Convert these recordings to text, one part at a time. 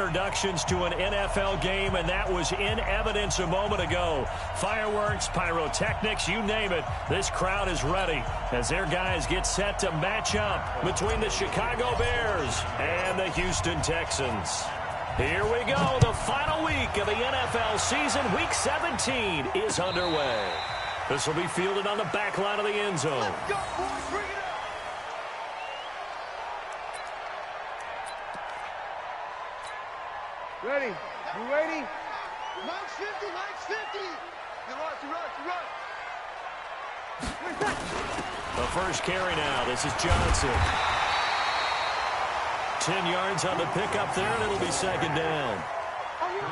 introductions to an NFL game, and that was in evidence a moment ago. Fireworks, pyrotechnics, you name it. This crowd is ready as their guys get set to match up between the Chicago Bears and the Houston Texans. Here we go. The final week of the NFL season. Week 17 is underway. This will be fielded on the back line of the end zone. Let's go, boys. Bring it up. Ready? You ready? Mike's 50, Mike's 50. You run. The first carry now. This is Johnson. 10 yards on the pickup there, and it'll be second down.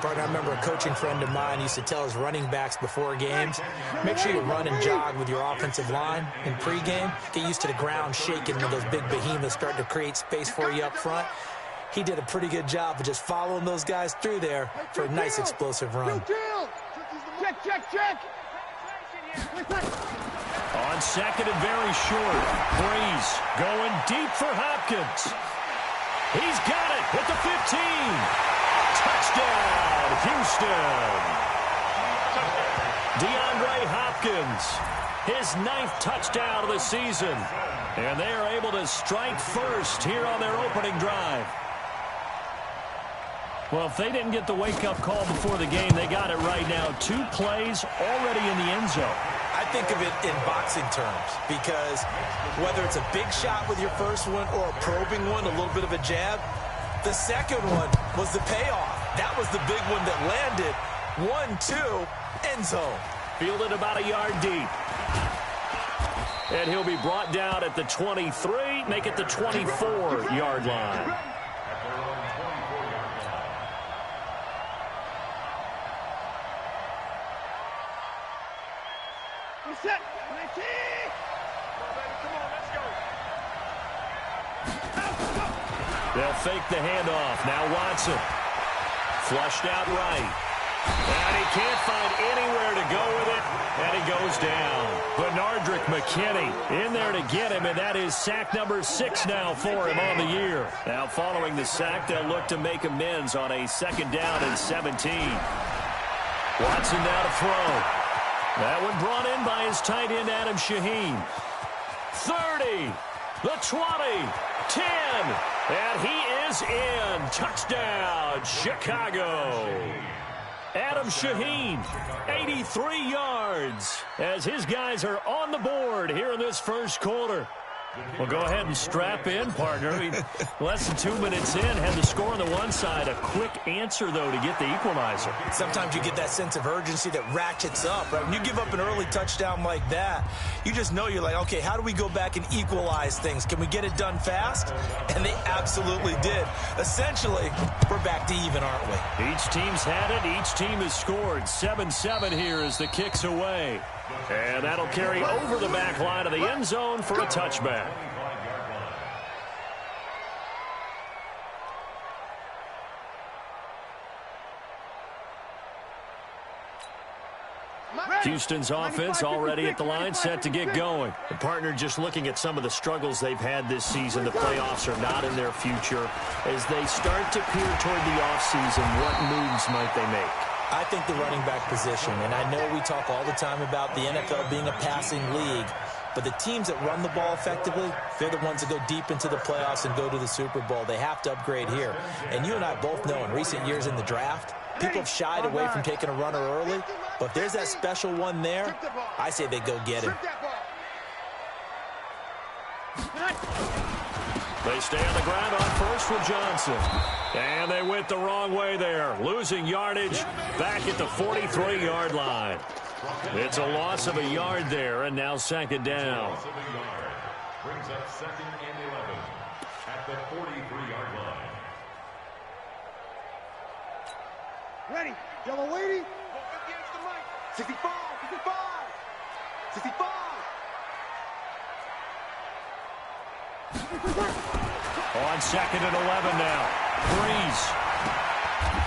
Partner, I remember a coaching friend of mine used to tell his running backs before games, make sure you run and jog with your offensive line in pregame. Get used to the ground shaking when those big behemoths start to create space for you up front. He did a pretty good job of just following those guys through there for a nice explosive run. Check. On second and very short, Breeze going deep for Hopkins. He's got it at the 15. Touchdown, Houston. DeAndre Hopkins, his 9th touchdown of the season. And they are able to strike first here on their opening drive. Well, if they didn't get the wake-up call before the game, they got it right now. 2 plays already in the end zone. I think of it in boxing terms because whether it's a big shot with your first one or a probing one, a little bit of a jab, the second one was the payoff. That was the big one that landed. 1-2, end zone. Fielded about a yard deep. And he'll be brought down at the 23, make it the 24-yard line. Set. Come on, let's go. They'll fake the handoff. Now Watson. Flushed out right. And he can't find anywhere to go with it. And he goes down. Bernardrick McKinney in there to get him. And that is sack number 6 now for him on the year. Now following the sack, they'll look to make amends on a 2nd down and 17. Watson now to throw. That one brought in by his tight end, Adam Shaheen. 30, the 20, 10, and he is in. Touchdown, Chicago. Adam Shaheen, 83 yards, as his guys are on the board here in this first quarter. Well, go ahead and strap in, partner. Less than 2 minutes in, had the score on the one side. A quick answer, though, to get the equalizer. Sometimes you get that sense of urgency that ratchets up, right? When you give up an early touchdown like that, you just know you're like, okay, how do we go back and equalize things? Can we get it done fast? And they absolutely did. Essentially, we're back to even, aren't we? Each team's had it. Each team has scored. 7-7 here as the kick's away. And that'll carry over the back line of the end zone for a touchback. Houston's offense already at the line, set to get going. The partner just looking at some of the struggles they've had this season. The playoffs are not in their future. As they start to peer toward the offseason, what moves might they make? I think the running back position, and I know we talk all the time about the NFL being a passing league, but the teams that run the ball effectively, they're the ones that go deep into the playoffs and go to the Super Bowl. They have to upgrade here. And you and I both know in recent years in the draft, people have shied away from taking a runner early, but if there's that special one there, I say they go get him. They stay on the ground on first with Johnson. And they went the wrong way there, losing yardage back at the 43-yard line. It's a loss of a yard there, and now 2nd down. Brings up 2nd and 11 at the 43-yard line. Ready. Yellow lady. 65. 65. 65. On 2nd and 11 now. Breeze.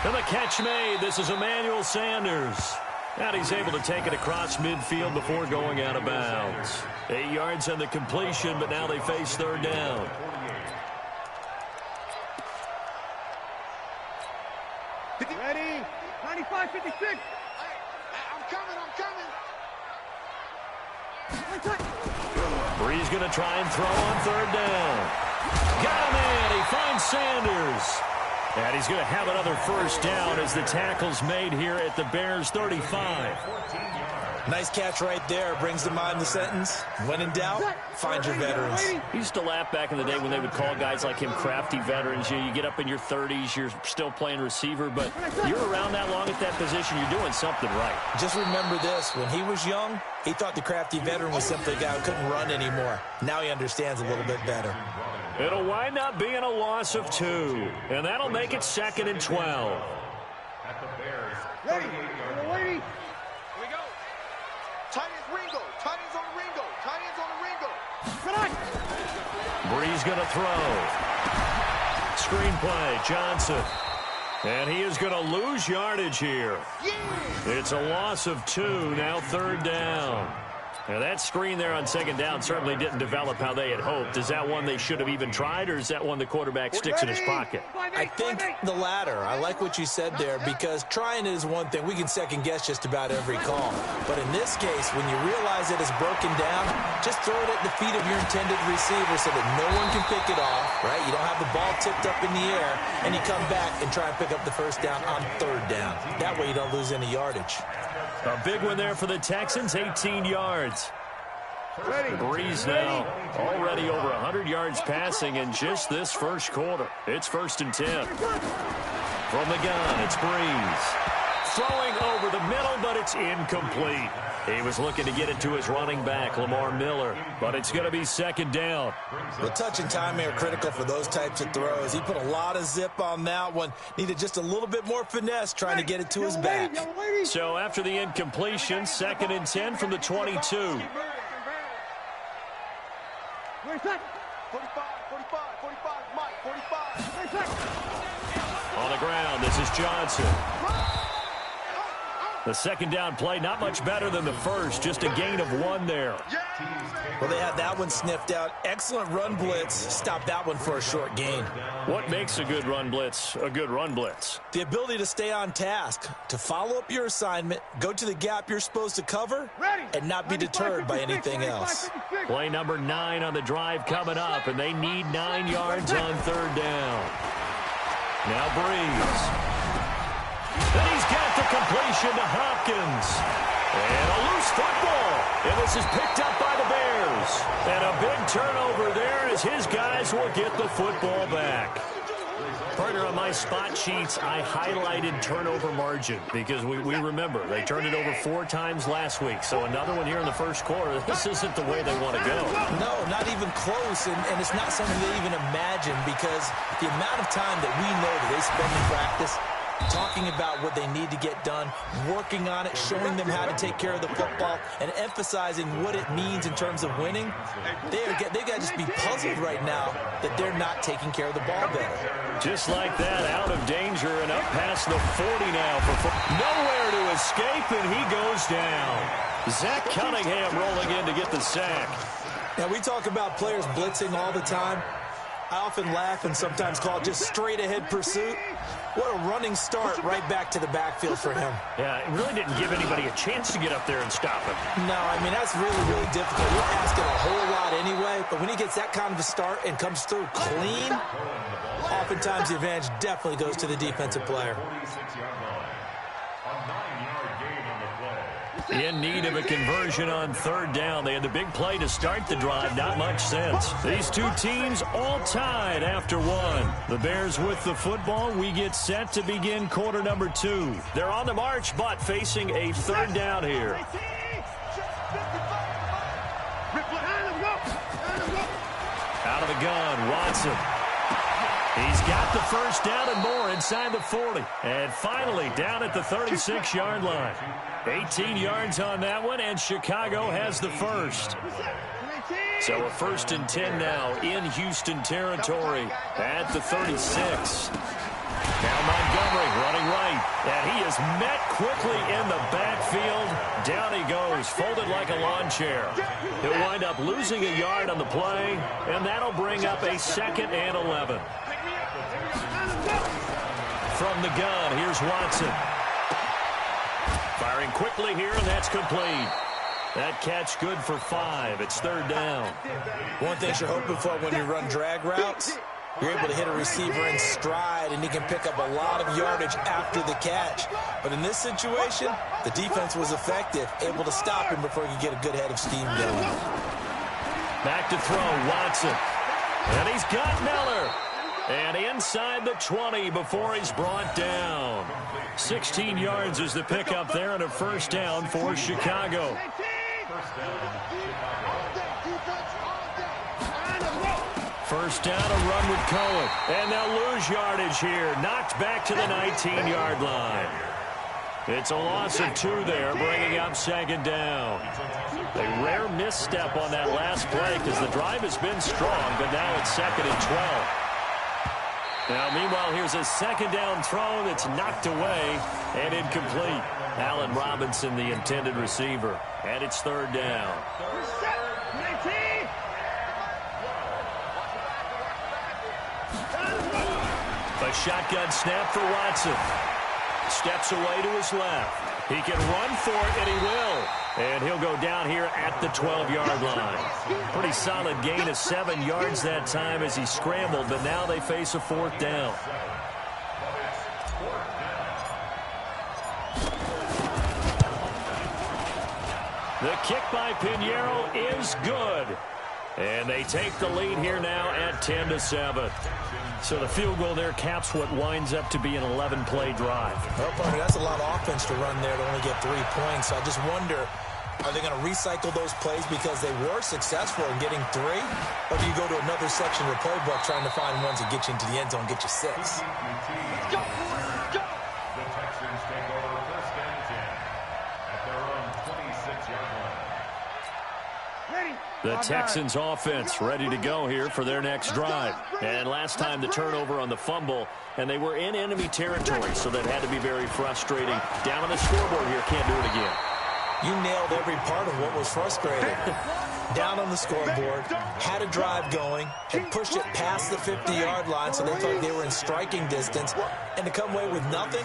And the catch made. This is Emmanuel Sanders. And he's able to take it across midfield before going out of bounds. 8 yards on the completion, but now they face 3rd down. Ready? 95, 56. I'm coming. Bree's going to try and throw on third down. Got him in. He finds Sanders. And he's going to have another first down as the tackle's made here at the Bears' 35. Nice catch right there. Brings to mind the sentence, when in doubt, find your veterans. He used to laugh back in the day when they would call guys like him crafty veterans. You get up in your 30s, you're still playing receiver, but you're around that long at that position, you're doing something right. Just remember this. When he was young, he thought the crafty veteran was simply a guy who couldn't run anymore. Now he understands a little bit better. It'll wind up being a loss of 2, and that'll make it 2nd and 12. At the Bears, Ready? 38-yard line. Here we go. Tight ends Ringo. Tight ends on the Ringo. Tight ends on the Ringo. Bree's going to throw. Screenplay, Johnson. And he is going to lose yardage here. It's a loss of 2, now 3rd down. Now that screen there on 2nd down certainly didn't develop how they had hoped. Is that one they should have even tried, or is that one the quarterback sticks in his pocket? I think the latter. I like what you said there, because trying is one thing. We can second guess just about every call. But in this case, when you realize it is broken down, just throw it at the feet of your intended receiver so that no one can pick it off, right? You don't have the ball tipped up in the air, and you come back and try and pick up the first down on 3rd down. That way you don't lose any yardage. A big one there for the Texans, 18 yards. Breeze now already over 100 yards passing in just this first quarter. It's 1st and 10. From the gun, it's Breeze. Throwing over the middle, but it's incomplete. He was looking to get it to his running back, Lamar Miller, but it's going to be 2nd down. The touch and timing are critical for those types of throws. He put a lot of zip on that one. Needed just a little bit more finesse trying to get it to his back. So after the incompletion, 2nd and 10 from the 22. 45, 45, Mike, 45. On the ground, this is Johnson. The 2nd down play, not much better than the first, just a gain of 1 there. Well, they had that one sniffed out. Excellent run blitz. Stop that one for a short gain. What makes a good run blitz a good run blitz? The ability to stay on task, to follow up your assignment, go to the gap you're supposed to cover, and not be deterred by anything else. Play number 9 on the drive coming up, and they need 9 yards on 3rd down. Now Breeze. And he's got the completion to Hopkins. And a loose football. And this is picked up by the Bears. And a big turnover there as his guys will get the football back. Partner, on my spot sheets, I highlighted turnover margin because we remember they turned it over 4 times last week. So another one here in the first quarter. This isn't the way they want to go. No, not even close. And it's not something they even imagine, because the amount of time that we know that they spend in practice talking about what they need to get done, working on it, showing them how to take care of the football, and emphasizing what it means in terms of winning. They've got to just be puzzled right now that they're not taking care of the ball better. Just like that, out of danger and up past the 40 now. Nowhere to escape, and he goes down. Zach Cunningham rolling in to get the sack. Now, we talk about players blitzing all the time. I often laugh and sometimes call it just straight-ahead pursuit. What a running start right back to the backfield for him. Yeah, it really didn't give anybody a chance to get up there and stop him. No, I mean, that's really, really difficult. You're asking a whole lot anyway, but when he gets that kind of a start and comes through clean, oftentimes the advantage definitely goes to the defensive player. In need of a conversion on 3rd down. They had the big play to start the drive. Not much sense. These two teams all tied after 1. The Bears with the football. We get set to begin quarter number 2. They're on the march, but facing a 3rd down here. Out of the gun, Watson. He's got the first down and more inside the 40. And finally down at the 36-yard line. 18 yards on that one, and Chicago has the first. So a 1st and 10 now in Houston territory at the 36. Now Montgomery running right, and he is met quickly in the backfield. Down he goes, folded like a lawn chair. He'll wind up losing a yard on the play, and that'll bring up a 2nd and 11. from the gun. Here's Watson. Firing quickly here, and that's complete. That catch good for 5. It's third down. One thing you're hoping for when you run drag routes, you're able to hit a receiver in stride, and he can pick up a lot of yardage after the catch. But in this situation, the defense was effective, able to stop him before he could get a good head of steam going. Back to throw, Watson. And he's got Miller. And inside the 20 before he's brought down. 16 yards is the pickup there, and a first down for Chicago. First down, a run with Cohen. And they'll lose yardage here. Knocked back to the 19-yard line. It's a loss of 2 there, bringing up second down. A rare misstep on that last play because the drive has been strong, but now it's second and 12. Now, meanwhile, here's a second down throw that's knocked away and incomplete. Allen Robinson, the intended receiver, and it's third down. A shotgun snap for Watson. Steps away to his left. He can run for it, and he will. And he'll go down here at the 12-yard line. Pretty solid gain of 7 yards that time as he scrambled, but now they face a fourth down. The kick by Pinheiro is good. And they take the lead here now at 10-7. So the field goal there caps what winds up to be an 11-play drive. Well, partner, that's a lot of offense to run there to only get 3 points. So I just wonder, are they going to recycle those plays because they were successful in getting 3? Or do you go to another section of the playbook trying to find ones that get you into the end zone and get you 6? Go! The Texans take over first and 10 at their own 26-yard line. The Texans offense ready to go here for their next drive. And last time the turnover on the fumble, and they were in enemy territory, so that had to be very frustrating. Down on the scoreboard here, can't do it again. You nailed every part of what was frustrating. Down on the scoreboard, had a drive going, and pushed it past the 50-yard line so they thought they were in striking distance, and to come away with nothing,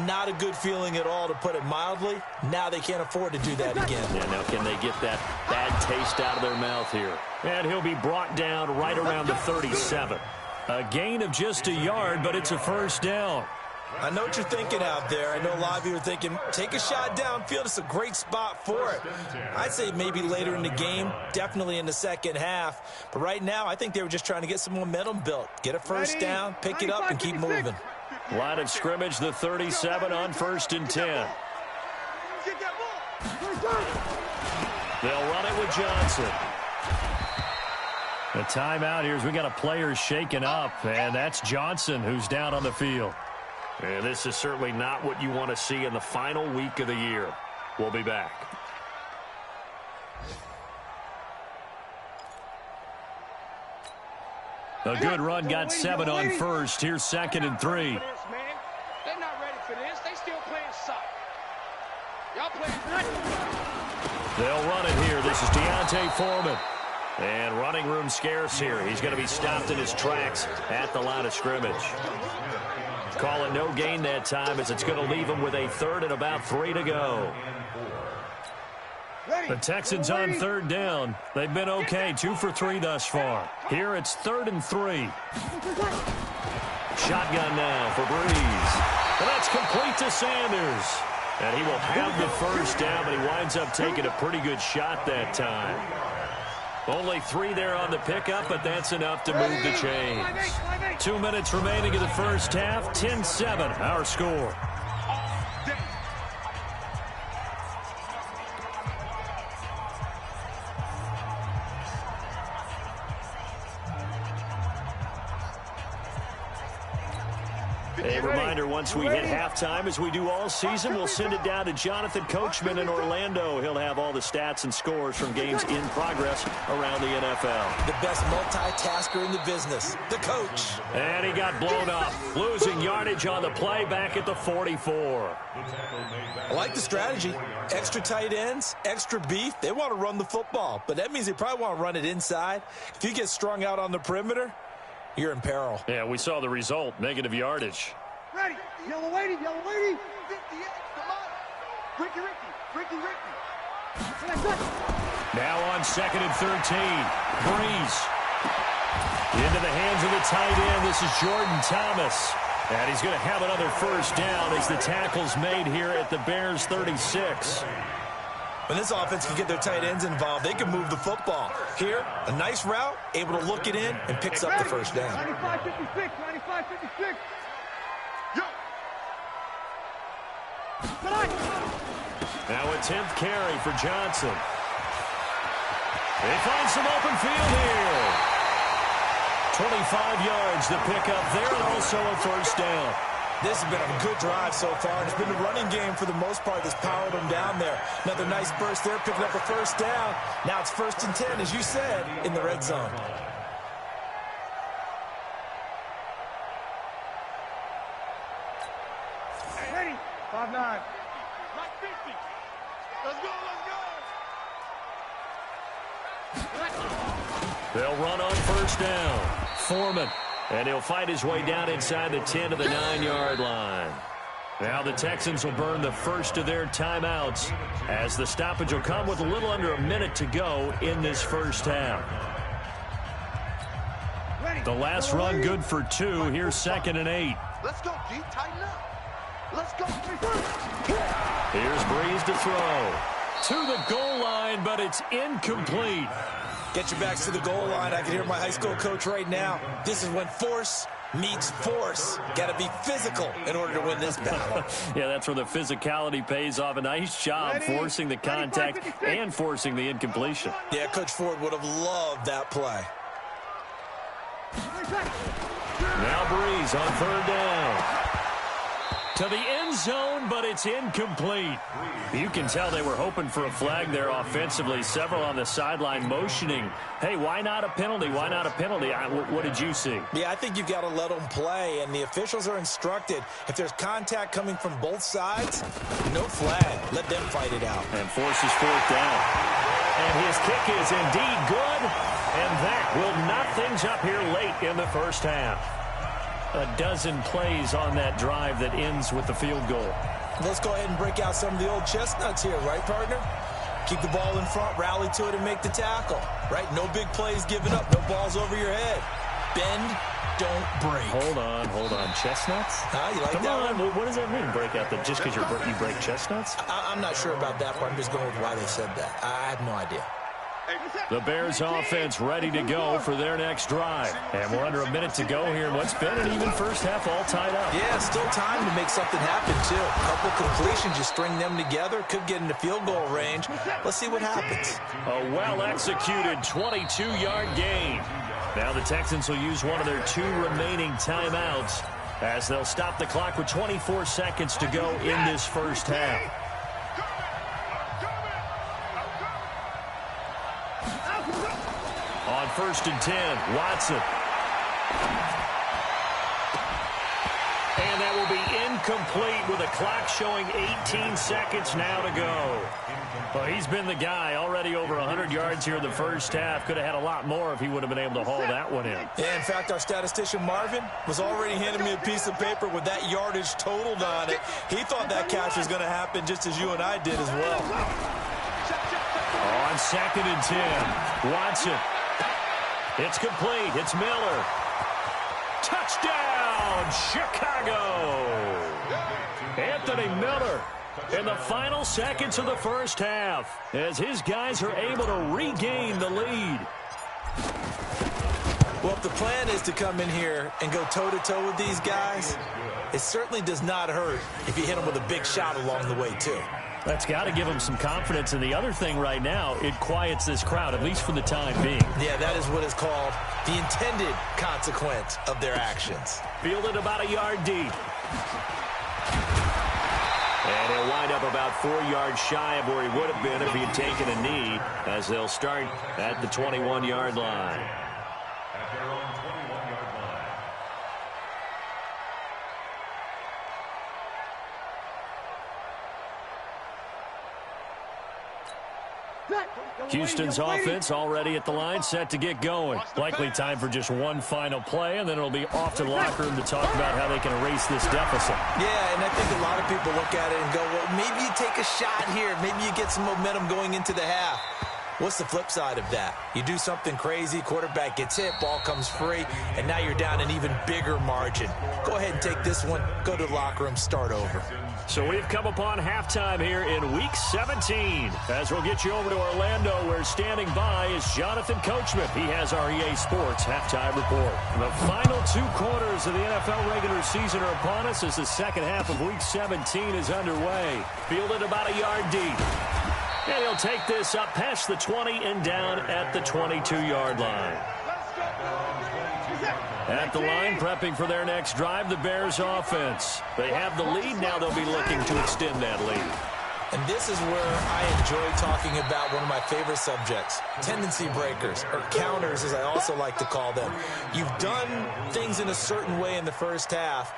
not a good feeling at all, to put it mildly. Now they can't afford to do that again. Yeah, now can they get that bad taste out of their mouth here? And he'll be brought down right around the 37. A gain of just a yard, but it's a first down. I know what you're thinking out there. I know a lot of you are thinking, take a shot downfield. It's a great spot for it. I'd say maybe later in the game, definitely in the second half. But right now, I think they were just trying to get some momentum built. Get a first down, pick it up, and keep moving. Line of scrimmage, the 37 on first and 10. They'll run it with Johnson. The timeout here is we got a player shaken up, and that's Johnson who's down on the field. And this is certainly not what you want to see in the final week of the year. We'll be back. A good run, got 7 on first. Here's second and 3. They're not ready for this. They still playing soft. Y'all playing good. They'll run it here. This is Deontay Foreman. And running room scarce here. He's going to be stopped in his tracks at the line of scrimmage. Call it no gain that time as it's going to leave him with a third and about 3 to go. The Texans on third down. They've been okay, 2 for 3 thus far. Here it's 3rd and 3. Shotgun now for Breeze. And that's complete to Sanders. And he will have the first down, but he winds up taking a pretty good shot that time. Only 3 there on the pickup, but that's enough to move the chains. 2 minutes remaining in the first half. 10-7, our score. A reminder, once we hit halftime, as we do all season, we'll send it down to Jonathan Coachman in Orlando. He'll have all the stats and scores from games in progress around the NFL. The best multitasker in the business, the coach. And he got blown up, losing yardage on the play back at the 44. I like the strategy. Extra tight ends, extra beef. They want to run the football, but that means they probably want to run it inside. If you get strung out on the perimeter, you're in peril. Yeah, we saw the result, negative yardage. Ready. Yellow lady, yellow lady. 58, come on. Ricky. Now on 2nd and 13. Breeze. Into the hands of the tight end. This is Jordan Thomas. And he's going to have another first down as the tackle's made here at the Bears' 36. When this offense can get their tight ends involved, they can move the football. Here, a nice route, able to look it in, and picks up the first down. 95-56, 95-56. Now a 10th carry for Johnson. They find some open field here. 25 yards to pick up there, and also a first down. This has been a good drive so far. It's been the running game for the most part that's powered them down there. Another nice burst there, picking up a first down. Now it's 1st and 10, as you said, in the red zone. Ready. 5-9. Let's go. They'll run on first down. Foreman. And he'll fight his way down inside the 10 to the 9-yard line. Now the Texans will burn the first of their timeouts as the stoppage will come with a little under a minute to go in this first half. The last run good for 2. Here's 2nd and 8. Let's go, G. Tighten up. Let's go. Here's Breeze to throw. To the goal line, but it's incomplete. Get your backs to the goal line. I can hear my high school coach right now. This is when force meets force. Got to be physical in order to win this battle. Yeah, that's where the physicality pays off. A nice job forcing the contact and forcing the incompletion. Yeah, Coach Ford would have loved that play. Now Breeze on 3rd down. To the end zone, but it's incomplete. You can tell they were hoping for a flag there offensively. Several on the sideline motioning. Hey, why not a penalty? Why not a penalty? What did you see? Yeah, I think you've got to let them play, and the officials are instructed. If there's contact coming from both sides, no flag. Let them fight it out. And forces 4th down. And his kick is indeed good, and that will knot things up here late in the first half. A dozen plays on that drive that ends with the field goal. Let's go ahead and break out some of the old chestnuts here, right, partner? Keep the ball in front, rally to it, and make the tackle, right? No big plays given up, no balls over your head. Bend, don't break. Hold on. Chestnuts? You like Come that on. one? What does that mean, break out? That just because you break chestnuts? I'm not sure about that part. I'm just going with why they said that. I have no idea. The Bears offense ready to go for their next drive. And we're under a minute to go here in what's been an even first half all tied up. Yeah, still time to make something happen, too. A couple completions, you string them together, could get into field goal range. Let's see what happens. A well-executed 22-yard gain. Now the Texans will use one of their 2 remaining timeouts as they'll stop the clock with 24 seconds to go in this first half. On 1st and 10, Watson. And that will be incomplete with a clock showing 18 seconds now to go. Well, he's been the guy already over 100 yards here in the first half. Could have had a lot more if he would have been able to haul that one in. Yeah, in fact, our statistician Marvin was already handing me a piece of paper with that yardage totaled on it. He thought that catch was going to happen just as you and I did as well. On 2nd and 10, Watson. It's complete. It's Miller. Touchdown, Chicago. Anthony Miller in the final seconds of the first half as his guys are able to regain the lead. Well, if the plan is to come in here and go toe-to-toe with these guys, it certainly does not hurt if you hit them with a big shot along the way, too. That's got to give them some confidence. And the other thing right now, it quiets this crowd, at least for the time being. Yeah, that is what is called the intended consequence of their actions. Fielded about a yard deep. And he'll wind up about 4 yards shy of where he would have been if he had taken a knee, as they'll start at the 21-yard line. At their own 21-yard line. Houston's offense already at the line, set to get going. Likely time for just one final play, and then it'll be off to the locker room to talk about how they can erase this deficit. Yeah, and I think a lot of people look at it and go, well, maybe you take a shot here. Maybe you get some momentum going into the half. What's the flip side of that? You do something crazy, quarterback gets hit, ball comes free, and now you're down an even bigger margin. Go ahead and take this one, go to the locker room, start over. So we've come upon halftime here in Week 17. As we'll get you over to Orlando, where standing by is Jonathan Coachman. He has our EA Sports halftime report. The final 2 quarters of the NFL regular season are upon us as the second half of Week 17 is underway. Fielded about a yard deep. And he'll take this up past the 20 and down at the 22-yard line. At the line, prepping for their next drive, the Bears offense. They have the lead. Now they'll be looking to extend that lead. And this is where I enjoy talking about one of my favorite subjects, tendency breakers, or counters as I also like to call them. You've done things in a certain way in the first half,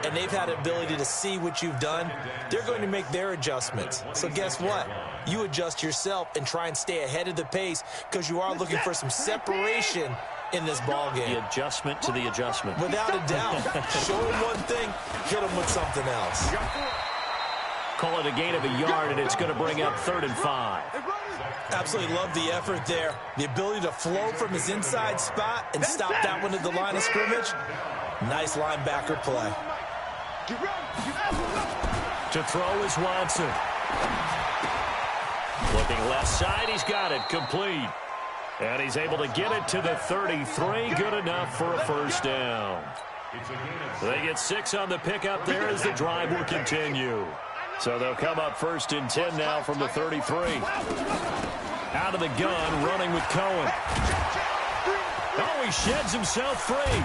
and they've had the ability to see what you've done. They're going to make their adjustments. So guess what? You adjust yourself and try and stay ahead of the pace because you are looking for some separation in this ball game. The adjustment to the adjustment. Without a doubt. Show them one thing, hit them with something else. Call it a gain of a yard, and it's going to bring up 3rd and 5. Absolutely love the effort there. The ability to flow from his inside spot and stop that one at the line of scrimmage. Nice linebacker play. To throw is Watson. Looking left side, he's got it, complete. And he's able to get it to the 33, good enough for a first down. They get 6 on the pickup there as the drive will continue. So they'll come up 1st and 10 now from the 33. Out of the gun, running with Cohen. Oh, he sheds himself free.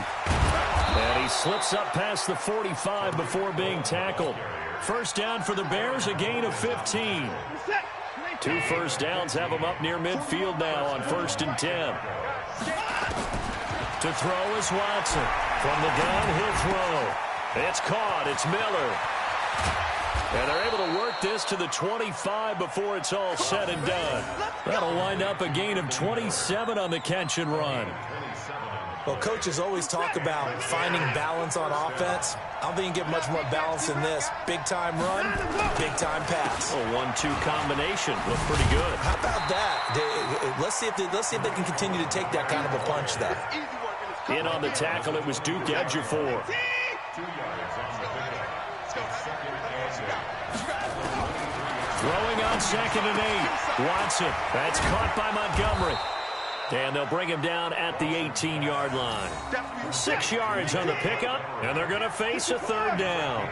And he slips up past the 45 before being tackled. First down for the Bears, a gain of 15. 2 first downs have them up near midfield now on 1st and 10. To throw is Watson. From the gun, he'll throw. It's caught. It's Miller. And they're able to work this to the 25 before it's all said and done. That'll wind up a gain of 27 on the catch and run. Well, coaches always talk about finding balance on offense. I don't think you get much more balance than this. Big-time run, big-time pass. A 1-2 combination. Looked pretty good. How about that? Let's see if they can continue to take that kind of a punch there. In on the tackle, it was Duke Ejiofor. Throwing on 2nd and 8. Watson. That's caught by Montgomery. And they'll bring him down at the 18-yard line. 6 yards on the pickup, and they're going to face a 3rd down.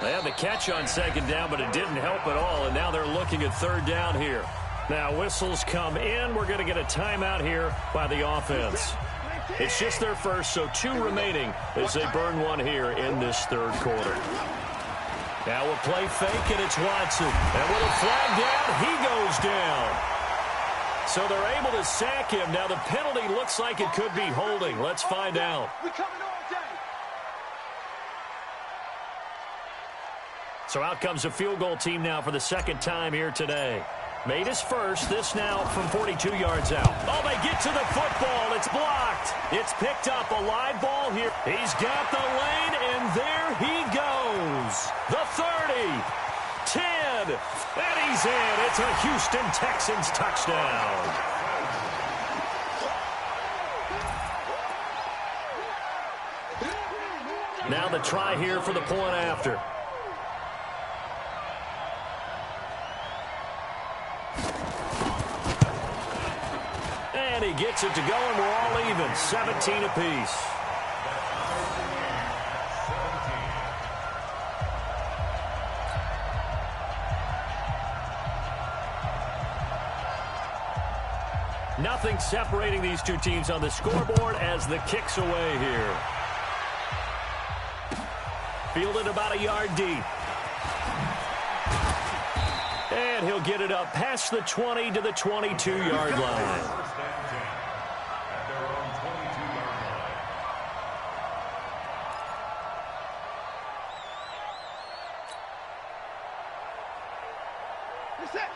They had the catch on 2nd down, but it didn't help at all, and now they're looking at 3rd down here. Now whistles come in. We're going to get a timeout here by the offense. It's just their first, so 2 remaining as they burn one here in this 3rd quarter. Now we'll play fake, and it's Watson. And with a flag down, he goes down. So they're able to sack him. Now the penalty looks like it could be holding. Let's find out. So out comes a field goal team now for the 2nd time here today. Made his first. This now from 42 yards out. Oh, they get to the football. It's blocked. It's picked up. A live ball here. He's got the lane, and there he goes. The 30. 10. And he's in. It's a Houston Texans touchdown. Now the try here for the point after. And he gets it to go, and we're all even. 17 apiece. Nothing separating these 2 teams on the scoreboard as the kick's away here. Fielded about a yard deep. And he'll get it up past the 20 to the 22-yard line.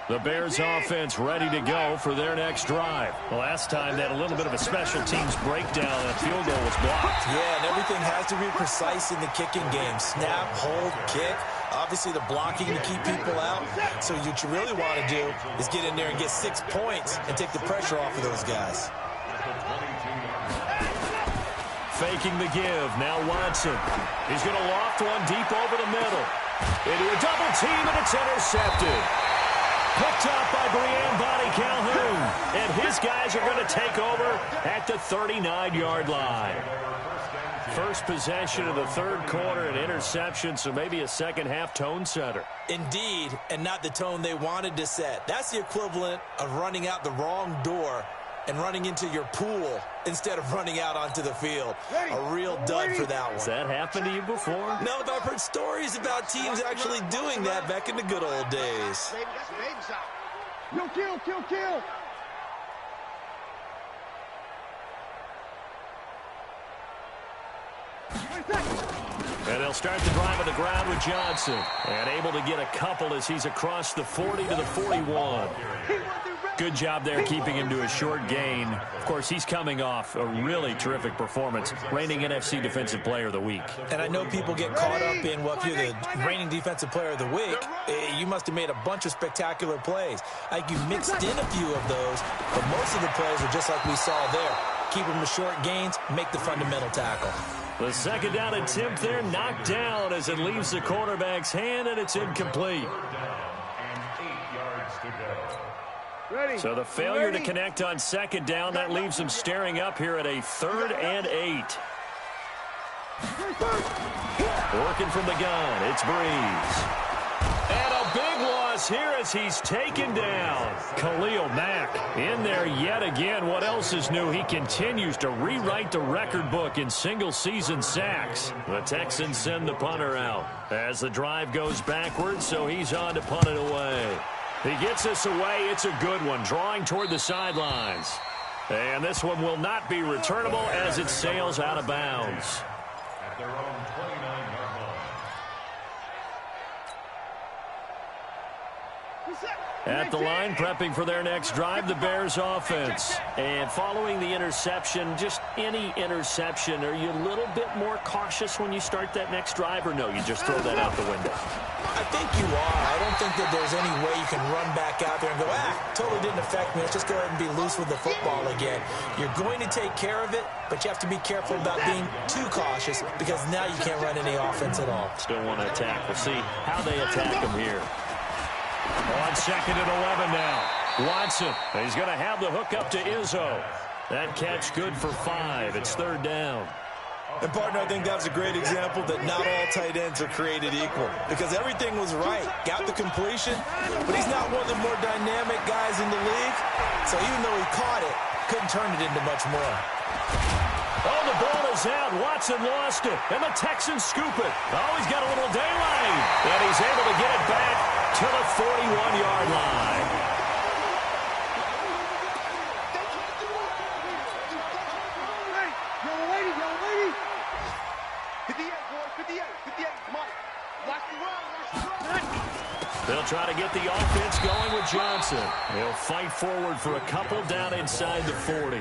The Bears offense ready to go for their next drive. The last time they had a little bit of a special teams breakdown and a field goal was blocked. Yeah, and everything has to be precise in the kicking game. Snap, hold, kick. Obviously the blocking to keep people out. So what you really want to do is get in there and get 6 points and take the pressure off of those guys. Faking the give. Now Watson. He's going to loft one deep over the middle. Into a double team, and it's intercepted. Picked up by Brian Bonnie Calhoun. And his guys are going to take over at the 39-yard line. First possession of the third quarter, an interception, so maybe a second-half tone setter. Indeed, and not the tone they wanted to set. That's the equivalent of running out the wrong door and running into your pool instead of running out onto the field. A real dud for that one. Has that happened to you before? No, but I've heard stories about teams actually doing that back in the good old days. Kill. And they'll start the drive on the ground with Johnson. And able to get a couple as he's across the 40 to the 41. Good job there keeping him to a short gain. Of course, he's coming off a really terrific performance, reigning NFC Defensive Player of the Week. And I know people get caught up in, well, if you're the reigning Defensive Player of the Week, you must have made a bunch of spectacular plays. I think you mixed in a few of those, but most of the plays are just like we saw there. Keep them to short gains, make the fundamental tackle. The second down attempt there knocked down as it leaves the quarterback's hand, and it's incomplete. So the failure to connect on second down, that leaves them staring up here at a 3rd and 8. Working from the gun, it's Breeze. And a big loss here as he's taken down. Khalil Mack in there yet again. What else is new? He continues to rewrite the record book in single-season sacks. The Texans send the punter out as the drive goes backwards, so he's on to punt it away. He gets this away. It's a good one, drawing toward the sidelines. And this one will not be returnable as it sails out of bounds. At their own 29-yard line. At the line, prepping for their next drive, the Bears offense. And following the interception, just any interception, are you a little bit more cautious when you start that next drive, or no, you just throw that out the window? I think you are. I don't think that there's any way you can run back out there and go, totally didn't affect me. Let's just go ahead and be loose with the football again. You're going to take care of it, but you have to be careful about being too cautious because now you can't run any offense at all. Still want to attack. We'll see how they attack him here. On 2nd and 11 now. Watson, he's going to have the hook up to Izzo. That catch good for 5. It's 3rd down. And, partner, I think that was a great example that not all tight ends are created equal because everything was right. Got the completion, but he's not one of the more dynamic guys in the league. So even though he caught it, couldn't turn it into much more. Oh, the ball is out. Watson lost it, and the Texans scoop it. Oh, he's got a little daylight, and he's able to get it back to the 41-yard line. They'll try to get the offense going with Johnson. He'll fight forward for a couple down inside the 40.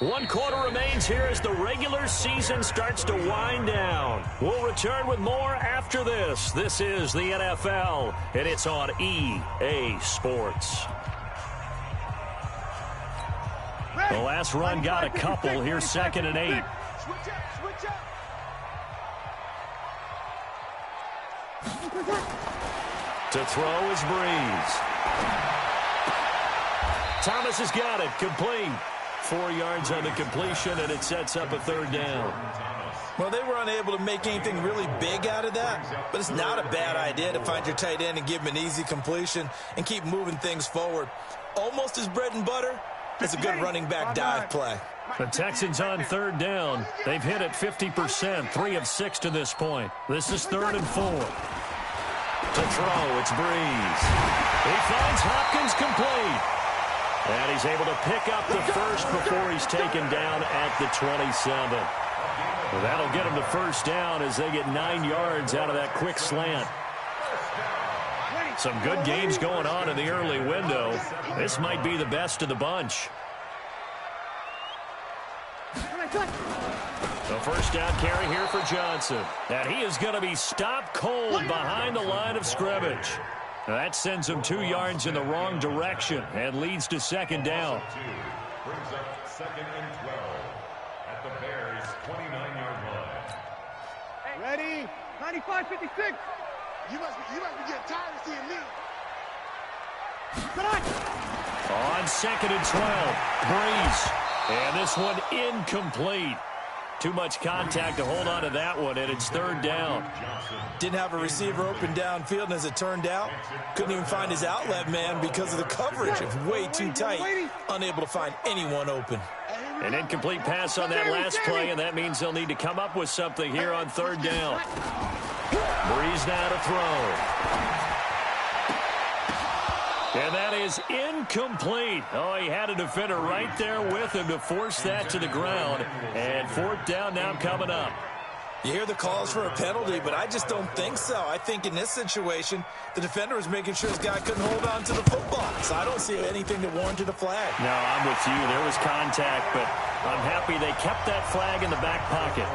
One quarter remains here as the regular season starts to wind down. We'll return with more after this. This is the NFL, and it's on EA Sports. The last run got a couple. Here's 2nd and 8. To throw is Breeze. Thomas has got it. Complete. 4 yards on the completion, and it sets up a 3rd down. Well, they were unable to make anything really big out of that, but it's not a bad idea to find your tight end and give him an easy completion and keep moving things forward. Almost as bread and butter as a good running back dive play. The Texans on 3rd down. They've hit it 50%, 3 of 6 to this point. This is 3rd and 4. To throw, it's Breeze. He finds Hopkins complete. And he's able to pick up the first before he's taken down at the 27. Well, that'll get them to first down as they get 9 yards out of that quick slant. Some good games going on in the early window. This might be the best of the bunch. The first down carry here for Johnson. And he is going to be stopped cold behind the line of scrimmage. That sends him 2 yards in the wrong direction and leads to second down. Brings up 2nd and 12 at the Bears' 29-yard line. Ready? 95-56. You must be getting tired of seeing me. On 2nd and 12, Breeze. And this one incomplete. Too much contact to hold on to that one, and it's third down. Didn't have a receiver open downfield, and as it turned out, couldn't even find his outlet man because of the coverage. It was way too tight, unable to find anyone open. An incomplete pass on that last play, and that means they'll need to come up with something here on third down. Breeze now to throw. And that is incomplete. Oh, he had a defender right there with him to force that to the ground. And fourth down now coming up. You hear the calls for a penalty, but I just don't think so. I think in this situation, the defender was making sure his guy couldn't hold on to the football. So I don't see anything that warranted a flag. No, I'm with you. There was contact, but I'm happy they kept that flag in the back pocket.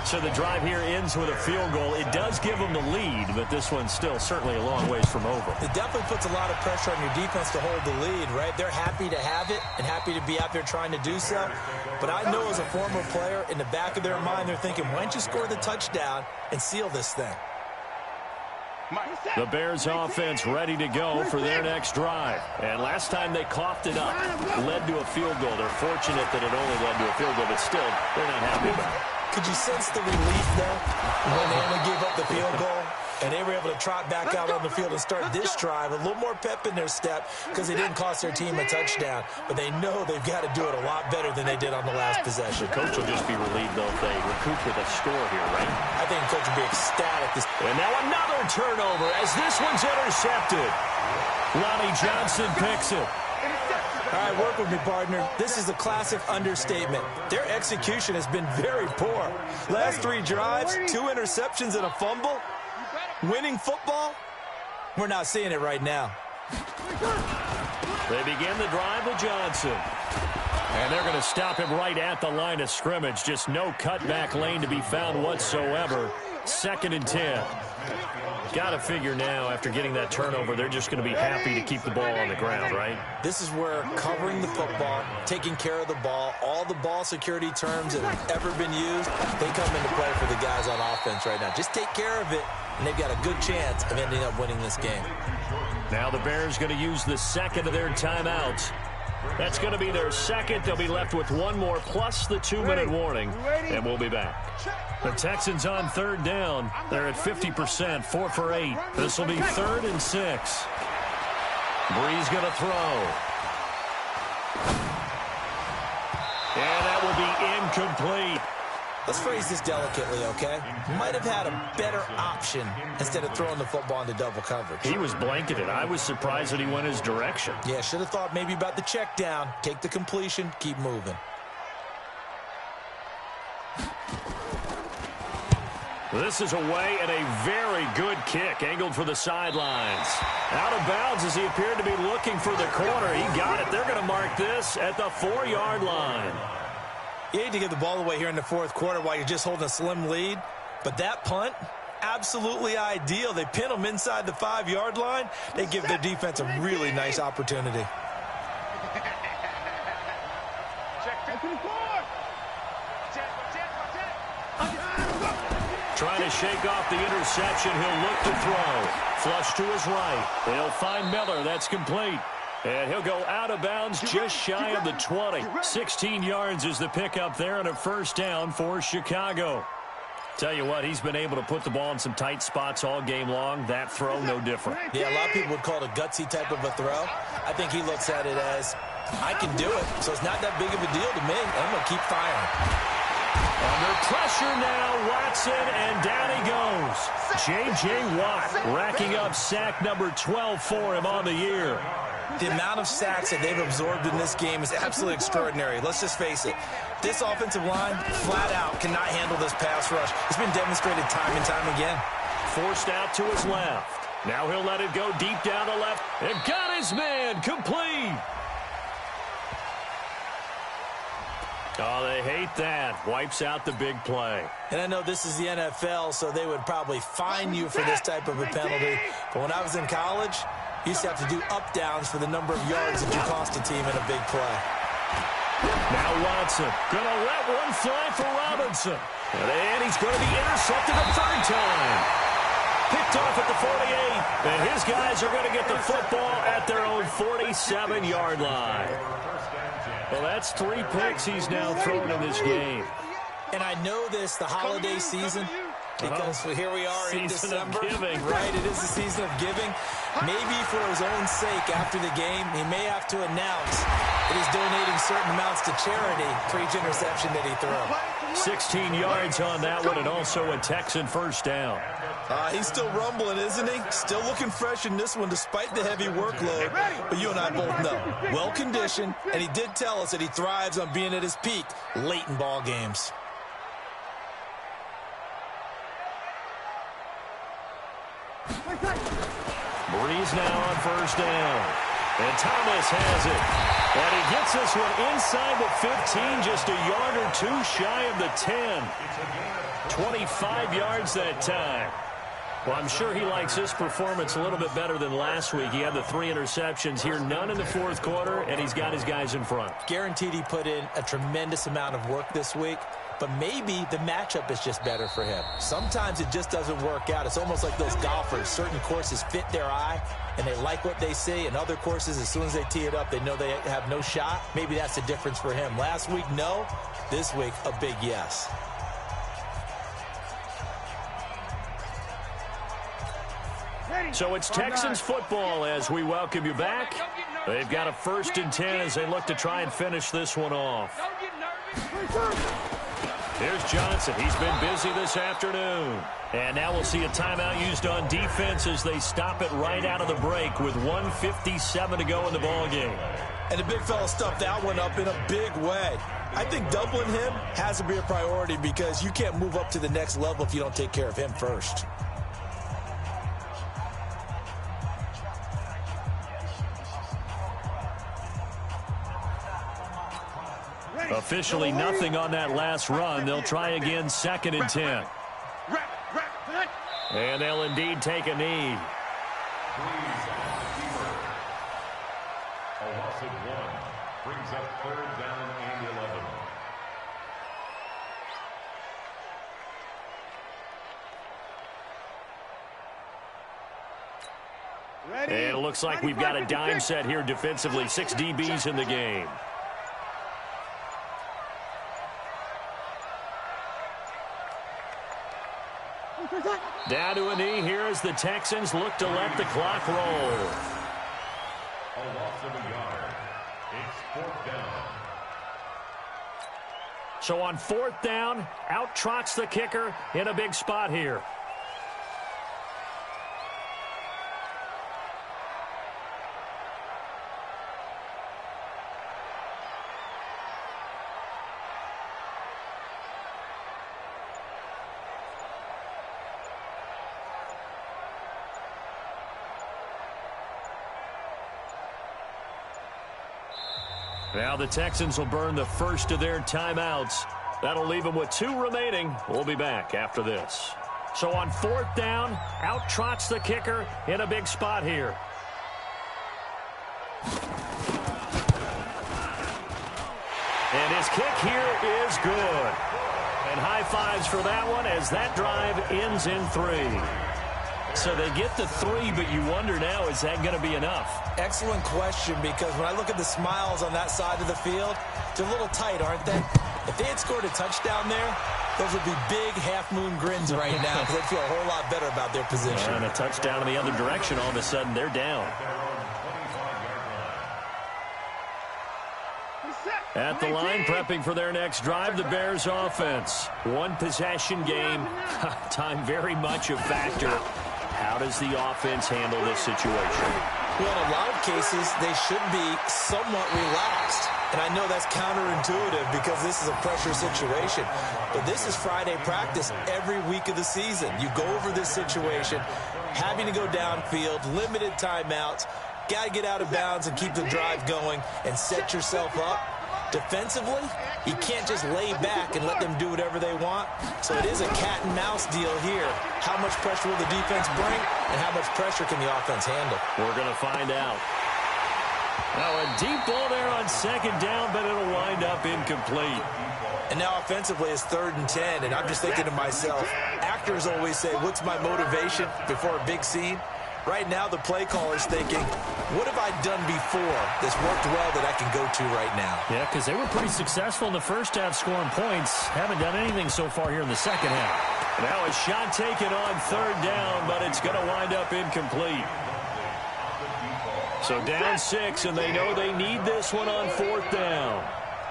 So the drive here ends with a field goal. It does give them the lead, but this one's still certainly a long ways from over. It definitely puts a lot of pressure on your defense to hold the lead, right? They're happy to have it and happy to be out there trying to do so. But I know as a former player, in the back of their mind, they're thinking, why don't you score the touchdown and seal this thing? The Bears offense ready to go for their next drive. And last time they coughed it up, led to a field goal. They're fortunate that it only led to a field goal, but still, they're not happy about it. Could you sense the relief, though, when they only gave up the field goal and they were able to trot back out on the field and start this drive, a little more pep in their step because they didn't cost their team a touchdown, but they know they've got to do it a lot better than they did on the last possession. The coach will just be relieved, though, if they recoup with a score here, right? I think the coach will be ecstatic. And now another turnover as this one's intercepted. Lonnie Johnson picks it. All right, work with me, partner. This is a classic understatement. Their execution has been very poor. Last 3 drives, 2 interceptions and a fumble. Winning football? We're not seeing it right now. They begin the drive with Johnson. And they're going to stop him right at the line of scrimmage. Just no cutback lane to be found whatsoever. 2nd and 10. Got to figure now, after getting that turnover, they're just going to be happy to keep the ball on the ground, right? This is where covering the football, taking care of the ball, all the ball security terms that have ever been used, they come into play for the guys on offense right now. Just take care of it, and they've got a good chance of ending up winning this game. Now the Bears going to use the second of their timeouts. That's going to be their second. They'll be left with one more plus the 2-minute warning, and we'll be back. The Texans on third down. They're at 50%, 4 for 8. This will be 3rd and 6. Breeze going to throw. And that will be incomplete. Let's phrase this delicately, okay? Might have had a better option instead of throwing the football into double coverage. He was blanketed. I was surprised that he went his direction. Yeah, should have thought maybe about the check down, take the completion, keep moving. This is away and a very good kick, angled for the sidelines. Out of bounds as he appeared to be looking for the corner. He got it. They're going to mark this at the 4-yard line. You hate to give the ball away here in the fourth quarter while you're just holding a slim lead, but that punt, absolutely ideal. They pin them inside the 5-yard line. They give their defense a really nice opportunity. Trying to shake off the interception. He'll look to throw. Flush to his right. They'll find Miller. That's complete. And he'll go out of bounds just shy of the 20. 16 yards is the pickup there and a first down for Chicago. Tell you what, he's been able to put the ball in some tight spots all game long. That throw, no different. Yeah, a lot of people would call it a gutsy type of a throw. I think he looks at it as, I can do it, so it's not that big of a deal to me. I'm going to keep firing. Under pressure now, Watson, and down he goes. J.J. Watt racking up sack number 12 for him on the year. The amount of sacks that they've absorbed in this game is absolutely extraordinary. Let's just face it. This offensive line, flat out, cannot handle this pass rush. It's been demonstrated time and time again. Forced out to his left. Now he'll let it go deep down the left. And got his man complete. Oh, they hate that. Wipes out the big play. And I know this is the NFL, so they would probably fine you for this type of a penalty. But when I was in college, you used to have to do up-downs for the number of yards that you cost a team in a big play. Now Watson gonna let one fly for Robinson. And he's going to be intercepted a third time. Picked off at the 48. And his guys are going to get the football at their own 47-yard line. Well, that's 3 picks he's now thrown in this game. And I know this, the holiday season, because here we are in December. Giving, right? It is the season of giving. Maybe for his own sake after the game, he may have to announce that he's donating certain amounts to charity for each interception that he threw. 16 yards on that one, and also a Texan first down. He's still rumbling, isn't he? Still looking fresh in this one despite the heavy workload. But you and I both know, well-conditioned, and he did tell us that he thrives on being at his peak late in ball games. Breeze now on first down. And Thomas has it. And he gets this one inside the 15, just a yard or two shy of the 10. 25 yards that time. Well, I'm sure he likes this performance a little bit better than last week. He had the 3 interceptions here, none in the fourth quarter, and he's got his guys in front. Guaranteed he put in a tremendous amount of work this week, but maybe the matchup is just better for him. Sometimes it just doesn't work out. It's almost like those golfers. Certain courses fit their eye, and they like what they see, and other courses, as soon as they tee it up, they know they have no shot. Maybe that's the difference for him. Last week, no. This week, a big yes. So it's Texans football as we welcome you back. They've got a 1st and 10 as they look to try and finish this one off. Here's Johnson. He's been busy this afternoon. And now we'll see a timeout used on defense as they stop it right out of the break with 1:57 to go in the ballgame. And the big fella stuffed that one up in a big way. I think doubling him has to be a priority because you can't move up to the next level if you don't take care of him first. Officially nothing on that last run. They'll try again 2nd and 10. And they'll indeed take a knee. A loss of 1 brings up 3rd down and 11. And it looks like we've got a dime set here defensively. 6 DBs in the game. Down to a knee here as the Texans look to let the clock roll. A loss of a yard. It's 4th down. So on 4th down, out trots the kicker in a big spot here. Now the Texans will burn the first of their timeouts. That'll leave them with 2 remaining. We'll be back after this. So on 4th down, out trots the kicker in a big spot here. And his kick here is good. And high fives for that one as that drive ends in 3. So they get the 3, but you wonder now, is that going to be enough? Excellent question, because when I look at the smiles on that side of the field, they're a little tight, aren't they? If they had scored a touchdown there, those would be big half-moon grins right now because they'd feel a whole lot better about their position. And a touchdown in the other direction, all of a sudden they're down. At the line, prepping for their next drive, the Bears offense. 1 possession game. Time very much a factor. How does the offense handle this situation? Well, in a lot of cases, they should be somewhat relaxed. And I know that's counterintuitive because this is a pressure situation. But this is Friday practice every week of the season. You go over this situation, having to go downfield, limited timeouts, got to get out of bounds and keep the drive going and set yourself up. Defensively, you can't just lay back and let them do whatever they want. So it is a cat and mouse deal here. How much pressure will the defense bring and how much pressure can the offense handle? We're going to find out. Now a deep ball there on second down, but it'll wind up incomplete. And now offensively it's 3rd and 10, and I'm just thinking to myself, actors always say, what's my motivation before a big scene? Right now the play caller's thinking, what have I done before that's worked well that I can go to right now? Yeah, because they were pretty successful in the first half scoring points. Haven't done anything so far here in the second half. Now a shot taken on 3rd down, but it's going to wind up incomplete. So down 6, and they know they need this one on 4th down.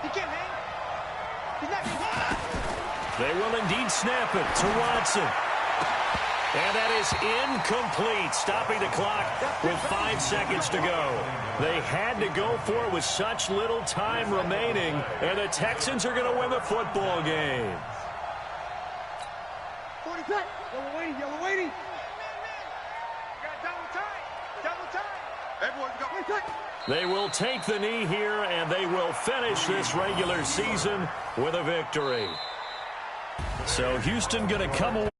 He can't hang. He's not hanging. They will indeed snap it to Watson. And that is incomplete, stopping the clock with 5 seconds to go. They had to go for it with such little time remaining, and the Texans are going to win the football game. 40 cut. Yellow waiting, yellow waiting. Got double time. Double time. Everyone's got They will take the knee here, and they will finish this regular season with a victory. So Houston going to come away.